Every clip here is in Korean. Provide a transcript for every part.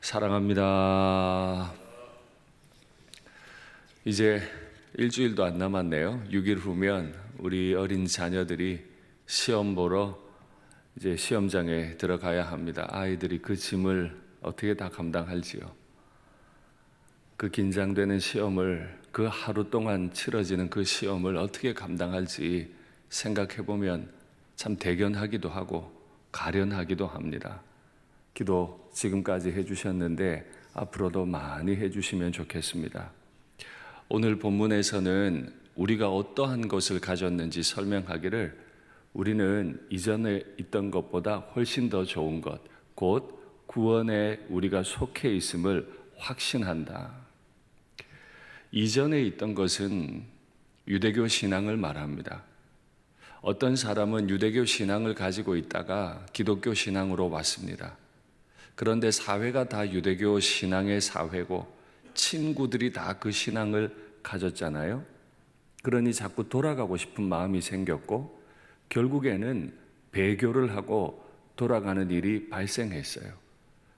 사랑합니다. 이제 일주일도 안 남았네요. 6일 후면 우리 어린 자녀들이 시험 보러 이제 시험장에 들어가야 합니다. 아이들이 그 짐을 어떻게 다 감당할지요. 그 긴장되는 시험을, 그 하루 동안 치러지는 그 시험을 어떻게 감당할지 생각해 보면 참 대견하기도 하고 가련하기도 합니다. 기도 지금까지 해주셨는데 앞으로도 많이 해주시면 좋겠습니다. 오늘 본문에서는 우리가 어떠한 것을 가졌는지 설명하기를, 우리는 이전에 있던 것보다 훨씬 더 좋은 것, 곧 구원에 우리가 속해 있음을 확신한다. 이전에 있던 것은 유대교 신앙을 말합니다. 어떤 사람은 유대교 신앙을 가지고 있다가 기독교 신앙으로 왔습니다. 그런데 사회가 다 유대교 신앙의 사회고 친구들이 다 그 신앙을 가졌잖아요. 그러니 자꾸 돌아가고 싶은 마음이 생겼고 결국에는 배교를 하고 돌아가는 일이 발생했어요.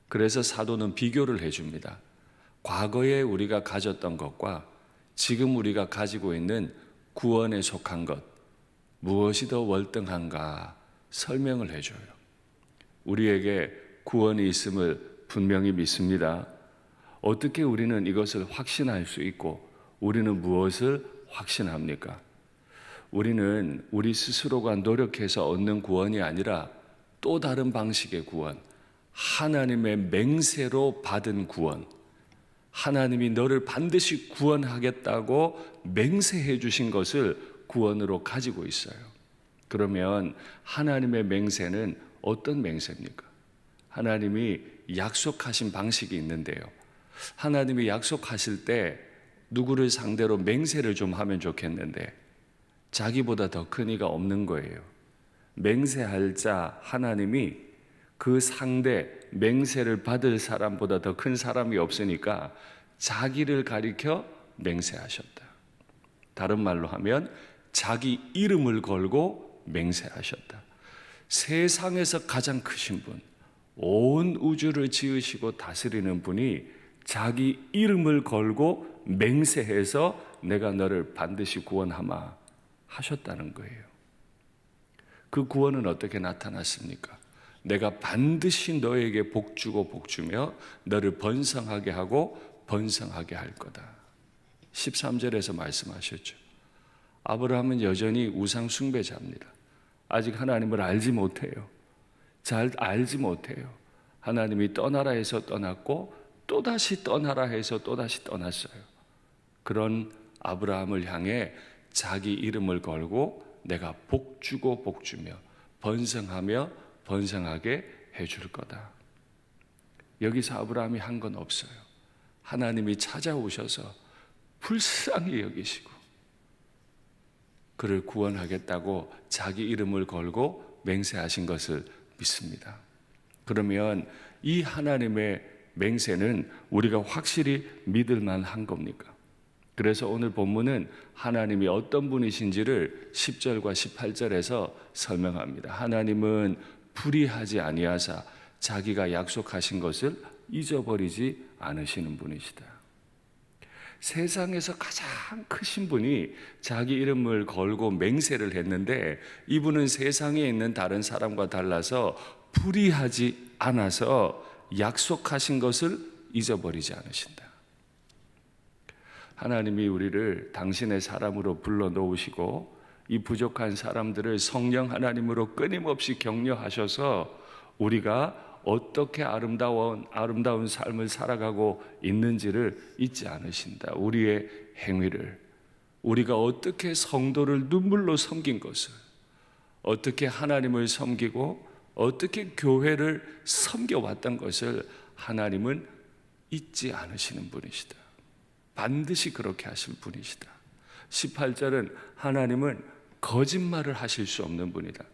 그래서 사도는 비교를 해줍니다. 과거에 우리가 가졌던 것과 지금 우리가 가지고 있는 구원에 속한 것, 무엇이 더 월등한가 설명을 해줘요. 우리에게 구원이 있음을 분명히 믿습니다. 어떻게 우리는 이것을 확신할 수 있고 우리는 무엇을 확신합니까? 우리는 우리 스스로가 노력해서 얻는 구원이 아니라 또 다른 방식의 구원, 하나님의 맹세로 받은 구원, 하나님이 너를 반드시 구원하겠다고 맹세해 주신 것을 구원으로 가지고 있어요. 그러면 하나님의 맹세는 어떤 맹세입니까? 하나님이 약속하신 방식이 있는데요. 하나님이 약속하실 때 누구를 상대로 맹세를 좀 하면 좋겠는데 자기보다 더 큰 이가 없는 거예요. 맹세할 자 하나님이 그 상대 맹세를 받을 사람보다 더 큰 사람이 없으니까 자기를 가리켜 맹세하셨다. 다른 말로 하면 자기 이름을 걸고 맹세하셨다. 세상에서 가장 크신 분, 온 우주를 지으시고 다스리는 분이 자기 이름을 걸고 맹세해서 내가 너를 반드시 구원하마 하셨다는 거예요. 그 구원은 어떻게 나타났습니까? 내가 반드시 너에게 복주고 복주며 너를 번성하게 하고 번성하게 할 거다. 13절에서 말씀하셨죠. 아브라함은 여전히 우상 숭배자입니다. 아직 하나님을 알지 못해요. 잘 알지 못해요. 하나님이 떠나라 해서 떠났고 또다시 떠나라 해서 또다시 떠났어요. 그런 아브라함을 향해 자기 이름을 걸고 내가 복주고 복주며 번성하며 번성하게 해줄 거다. 여기서 아브라함이 한 건 없어요. 하나님이 찾아오셔서 불쌍히 여기시고 그를 구원하겠다고 자기 이름을 걸고 맹세하신 것을 믿습니다. 그러면 이 하나님의 맹세는 우리가 확실히 믿을 만한 겁니까? 그래서 오늘 본문은 하나님이 어떤 분이신지를 10절과 18절에서 설명합니다. 하나님은 불의하지 아니하사 자기가 약속하신 것을 잊어버리지 않으시는 분이시다. 세상에서 가장 크신 분이 자기 이름을 걸고 맹세를 했는데 이분은 세상에 있는 다른 사람과 달라서 불의하지 않아서 약속하신 것을 잊어버리지 않으신다. 하나님이 우리를 당신의 사람으로 불러놓으시고 이 부족한 사람들을 성령 하나님으로 끊임없이 격려하셔서 우리가 어떻게 아름다운 삶을 살아가고 있는지를 잊지 않으신다. 우리의 행위를, 우리가 어떻게 성도를 눈물로 섬긴 것을, 어떻게 하나님을 섬기고 어떻게 교회를 섬겨왔던 것을 하나님은 잊지 않으시는 분이시다. 반드시 그렇게 하실 분이시다. 18절은 하나님은 거짓말을 하실 수 없는 분이다.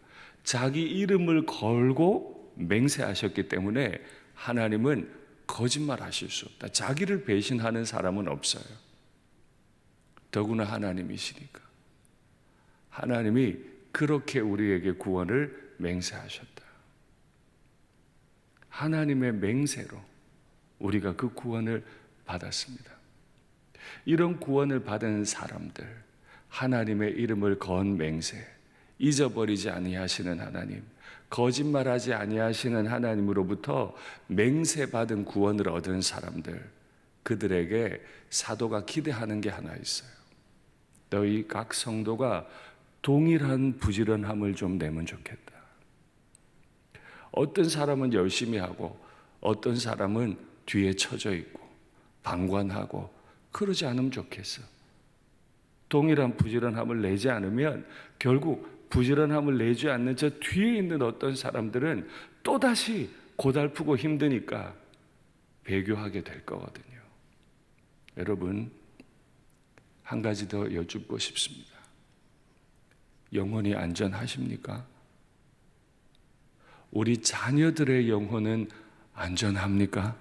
자기 이름을 걸고 맹세하셨기 때문에 하나님은 거짓말 하실 수 없다. 자기를 배신하는 사람은 없어요. 더구나 하나님이시니까. 하나님이 그렇게 우리에게 구원을 맹세하셨다. 하나님의 맹세로 우리가 그 구원을 받았습니다. 이런 구원을 받은 사람들, 하나님의 이름을 건 맹세, 잊어버리지 아니하시는 하나님, 거짓말하지 아니하시는 하나님으로부터 맹세받은 구원을 얻은 사람들, 그들에게 사도가 기대하는 게 하나 있어요. 너희 각 성도가 동일한 부지런함을 좀 내면 좋겠다. 어떤 사람은 열심히 하고 어떤 사람은 뒤에 처져 있고 방관하고 그러지 않으면 좋겠어. 동일한 부지런함을 내지 않으면 결국 부지런함을 내지 않는 저 뒤에 있는 어떤 사람들은 또다시 고달프고 힘드니까 배교하게 될 거거든요. 여러분, 한 가지 더 여쭙고 싶습니다. 영혼이 안전하십니까? 우리 자녀들의 영혼은 안전합니까?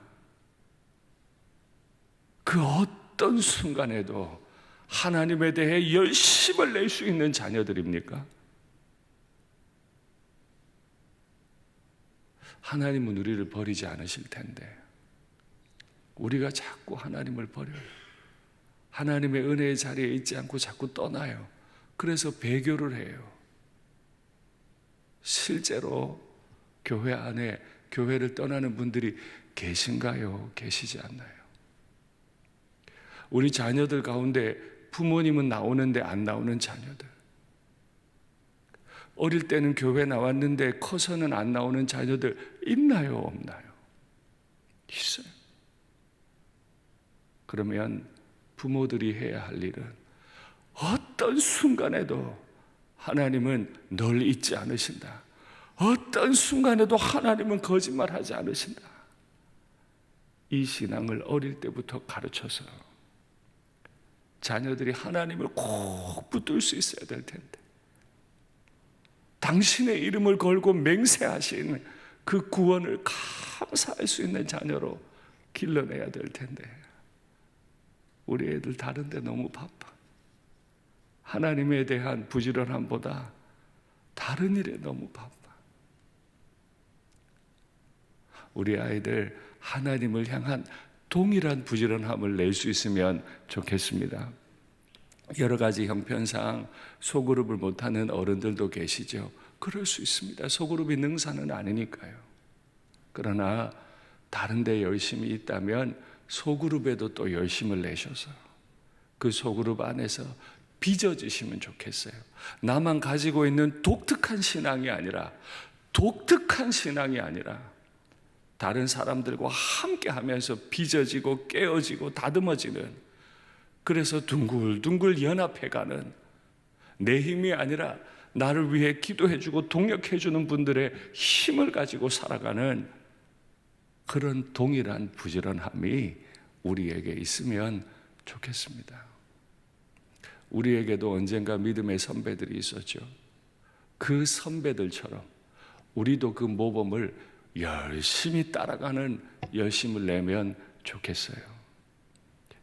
그 어떤 순간에도 하나님에 대해 열심을 낼 수 있는 자녀들입니까? 하나님은 우리를 버리지 않으실 텐데 우리가 자꾸 하나님을 버려요. 하나님의 은혜의 자리에 있지 않고 자꾸 떠나요. 그래서 배교를 해요. 실제로 교회 안에 교회를 떠나는 분들이 계신가요? 계시지 않나요? 우리 자녀들 가운데 부모님은 나오는데 안 나오는 자녀들, 어릴 때는 교회 나왔는데 커서는 안 나오는 자녀들 있나요? 없나요? 있어요. 그러면 부모들이 해야 할 일은 어떤 순간에도 하나님은 널 잊지 않으신다. 어떤 순간에도 하나님은 거짓말하지 않으신다. 이 신앙을 어릴 때부터 가르쳐서 자녀들이 하나님을 꼭 붙들 수 있어야 될 텐데, 당신의 이름을 걸고 맹세하신 그 구원을 감사할 수 있는 자녀로 길러내야 될 텐데 우리 애들 다른 데 너무 바빠. 하나님에 대한 부지런함보다 다른 일에 너무 바빠. 우리 아이들 하나님을 향한 동일한 부지런함을 낼 수 있으면 좋겠습니다. 여러 가지 형편상 소그룹을 못하는 어른들도 계시죠. 그럴 수 있습니다. 소그룹이 능사는 아니니까요. 그러나 다른 데 열심이 있다면 소그룹에도 또 열심을 내셔서 그 소그룹 안에서 빚어지시면 좋겠어요. 나만 가지고 있는 독특한 신앙이 아니라 다른 사람들과 함께 하면서 빚어지고 깨어지고 다듬어지는, 그래서 둥글둥글 연합해가는, 내 힘이 아니라 나를 위해 기도해주고 동력해주는 분들의 힘을 가지고 살아가는 그런 동일한 부지런함이 우리에게 있으면 좋겠습니다. 우리에게도 언젠가 믿음의 선배들이 있었죠. 그 선배들처럼 우리도 그 모범을 열심히 따라가는 열심을 내면 좋겠어요.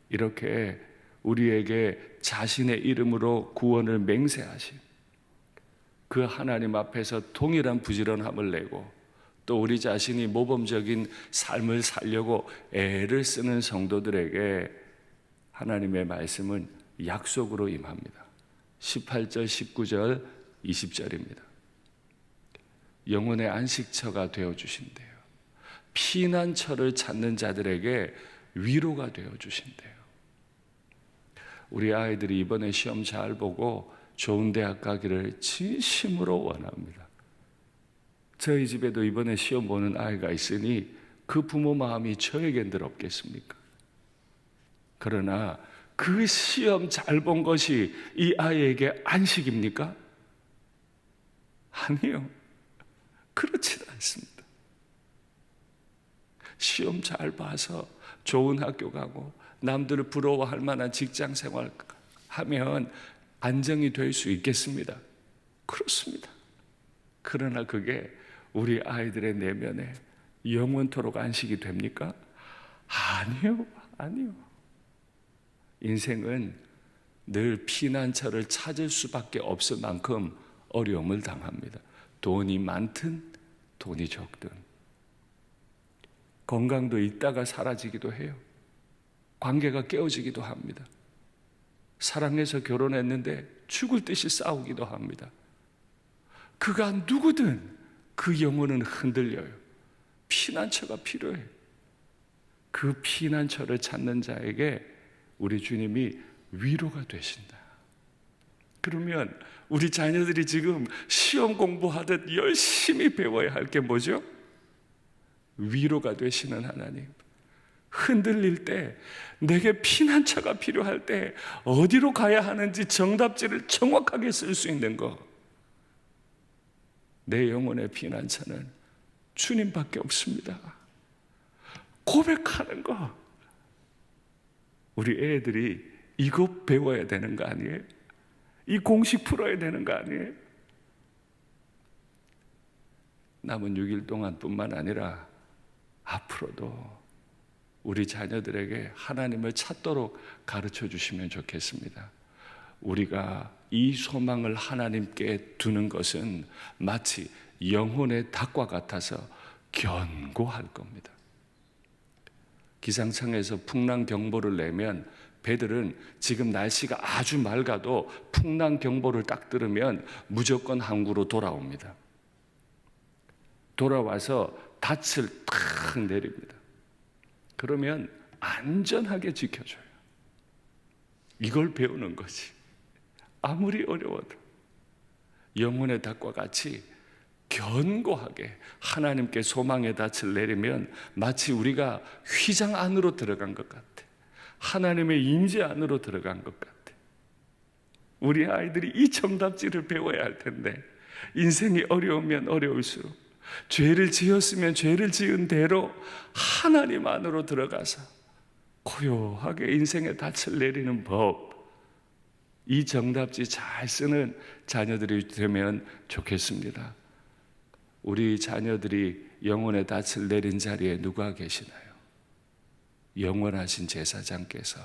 이렇게 우리에게 자신의 이름으로 구원을 맹세하신 그 하나님 앞에서 동일한 부지런함을 내고 또 우리 자신이 모범적인 삶을 살려고 애를 쓰는 성도들에게 하나님의 말씀은 약속으로 임합니다. 18절, 19절, 20절입니다. 영혼의 안식처가 되어주신대요. 피난처를 찾는 자들에게 위로가 되어주신대요. 우리 아이들이 이번에 시험 잘 보고 좋은 대학 가기를 진심으로 원합니다. 저희 집에도 이번에 시험 보는 아이가 있으니 그 부모 마음이 저에겐 늘 없겠습니까? 그러나 그 시험 잘 본 것이 이 아이에게 안식입니까? 아니요. 그렇지는 않습니다. 시험 잘 봐서 좋은 학교 가고 남들을 부러워할 만한 직장 생활 하면 안정이 될 수 있겠습니다. 그렇습니다. 그러나 그게 우리 아이들의 내면에 영원토록 안식이 됩니까? 아니요. 인생은 늘 피난처를 찾을 수밖에 없을 만큼 어려움을 당합니다. 돈이 많든 돈이 적든. 건강도 있다가 사라지기도 해요. 관계가 깨어지기도 합니다. 사랑해서 결혼했는데 죽을 듯이 싸우기도 합니다. 그가 누구든 그 영혼은 흔들려요. 피난처가 필요해요. 그 피난처를 찾는 자에게 우리 주님이 위로가 되신다. 그러면 우리 자녀들이 지금 시험 공부하듯 열심히 배워야 할 게 뭐죠? 위로가 되시는 하나님. 흔들릴 때, 내게 피난처가 필요할 때 어디로 가야 하는지 정답지를 정확하게 쓸 수 있는 거. 내 영혼의 피난처는 주님밖에 없습니다. 고백하는 거. 우리 애들이 이거 배워야 되는 거 아니에요? 이 공식 풀어야 되는 거 아니에요? 남은 6일 동안 뿐만 아니라 앞으로도 우리 자녀들에게 하나님을 찾도록 가르쳐 주시면 좋겠습니다. 우리가 이 소망을 하나님께 두는 것은 마치 영혼의 닭과 같아서 견고할 겁니다. 기상청에서 풍랑경보를 내면 배들은 지금 날씨가 아주 맑아도 풍랑경보를 딱 들으면 무조건 항구로 돌아옵니다. 돌아와서 닻을 탁 내립니다. 그러면 안전하게 지켜줘요. 이걸 배우는 거지. 아무리 어려워도 영혼의 닭과 같이 견고하게 하나님께 소망의 닻을 내리면 마치 우리가 휘장 안으로 들어간 것 같아. 하나님의 임재 안으로 들어간 것 같아. 우리 아이들이 이 정답지를 배워야 할 텐데, 인생이 어려우면 어려울수록, 죄를 지었으면 죄를 지은 대로 하나님 안으로 들어가서 고요하게 인생의 닻을 내리는 법, 이 정답지 잘 쓰는 자녀들이 되면 좋겠습니다. 우리 자녀들이 영혼의 닻을 내린 자리에 누가 계시나요? 영원하신 제사장께서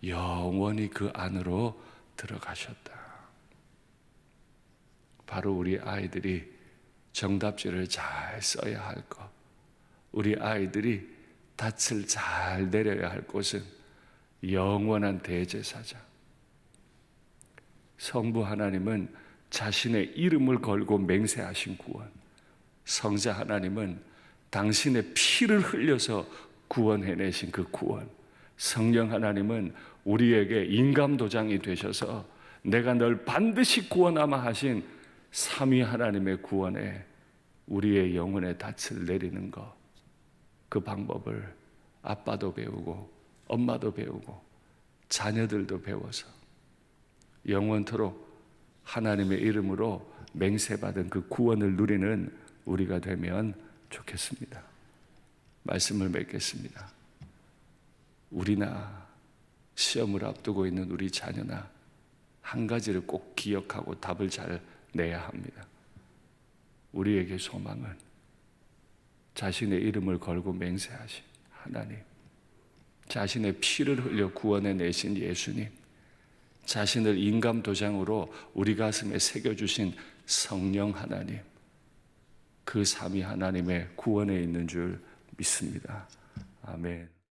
영원히 그 안으로 들어가셨다. 바로 우리 아이들이 정답지를 잘 써야 할 것, 우리 아이들이 닻을 잘 내려야 할 곳은 영원한 대제사장. 성부 하나님은 자신의 이름을 걸고 맹세하신 구원, 성자 하나님은 당신의 피를 흘려서 구원해내신 그 구원, 성령 하나님은 우리에게 인감도장이 되셔서 내가 널 반드시 구원하마 하신 삼위 하나님의 구원에 우리의 영혼의 닻을 내리는 것, 그 방법을 아빠도 배우고 엄마도 배우고 자녀들도 배워서 영원토록 하나님의 이름으로 맹세받은 그 구원을 누리는 우리가 되면 좋겠습니다. 말씀을 맺겠습니다. 우리나 시험을 앞두고 있는 우리 자녀나 한 가지를 꼭 기억하고 답을 잘 내야 합니다. 우리에게 소망은 자신의 이름을 걸고 맹세하신 하나님, 자신의 피를 흘려 구원해 내신 예수님, 자신을 인감도장으로 우리 가슴에 새겨주신 성령 하나님, 그 삼위 하나님의 구원에 있는 줄 믿습니다. 아멘.